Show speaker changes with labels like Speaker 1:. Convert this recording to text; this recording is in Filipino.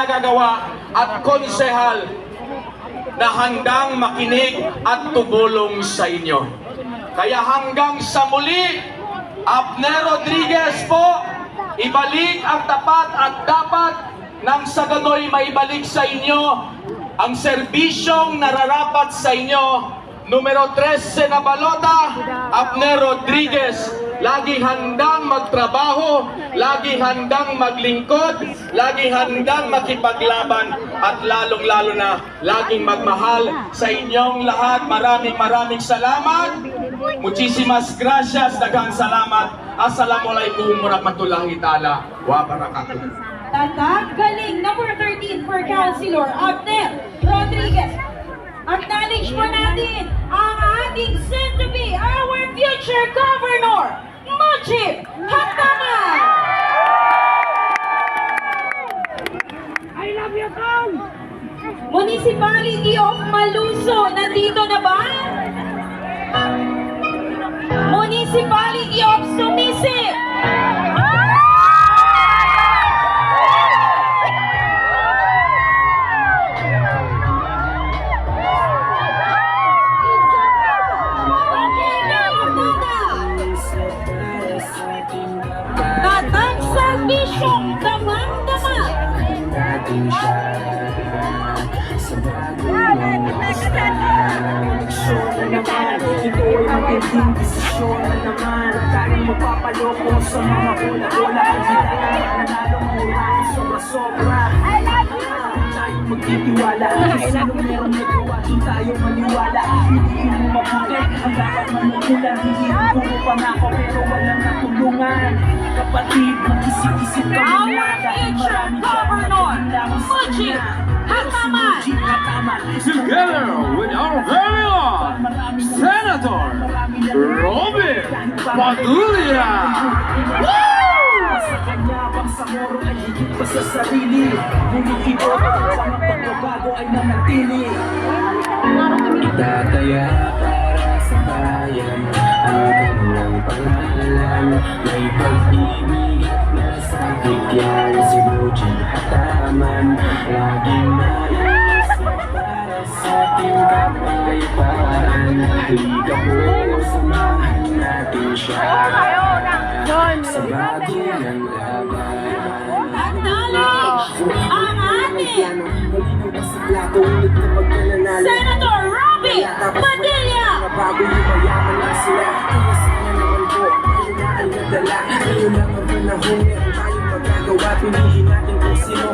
Speaker 1: nagagawa at konsehal na handang makinig at tumulong sa inyo. Kaya hanggang sa muli, Abner Rodriguez po, ibalik ang tapat at dapat nang sa gano'y maibalik sa inyo ang serbisyong nararapat sa inyo. Numero 13 na balota, Abner Rodriguez, lagi handang magtrabaho, lagi handang maglingkod, lagi handang makipaglaban, at lalong-lalo na laging magmahal sa inyong lahat. Maraming salamat. Muchísimas gracias, daghang salamat. Assalamualaikum warahmatullahi ta'ala wa barakatuh.
Speaker 2: Tatag galing, number 13 for Councilor Abner Rodriguez. Acknowledge po natin ang ating soon-to-be, our future Governor, Mujib Hataman! I love you, Tom! Municipality of Maluso, nandito na ba? Municipality of Sumisip! Bisyong damang-dama.
Speaker 3: Ito ay magiging desisyon na naman. Tayong magpapaloko sa mga bola-bola. Ang hitahan, nanalong mura, sobra-sobra. Tayong magtitiwala. Sino merong nagawa, doon tayo maniwala. Hindi mo mabuti, ang dapat manungulan. Hindi ang puro pangako, pero walang natulungan. Kapatid, mag-isip-isip ka muna. Dahil marami
Speaker 2: Governor Mujib Hataman.
Speaker 4: Together with our very own Senator Robin Padilla.
Speaker 3: Sa kanya bang sa moro ay higit pa sa sarili. Ngunit ito ang pagbabago ay nanatili.
Speaker 5: Itataya para sa bayan ang kanilang pangalan. May pag-ibig at nasabigyan si Mujib Hataman. Laging naisip para sa ating kapayapaan. Halika po, samahan natin siya sa bago ng laban.
Speaker 2: Acknowledge ang ating Senator Robin Padilla.
Speaker 3: Bago yung mayaman lang sila, kaya sana naman po ayun na ang nadala. Ngayon lang ang panahon, meron tayong magagawa. Piliin natin kung sino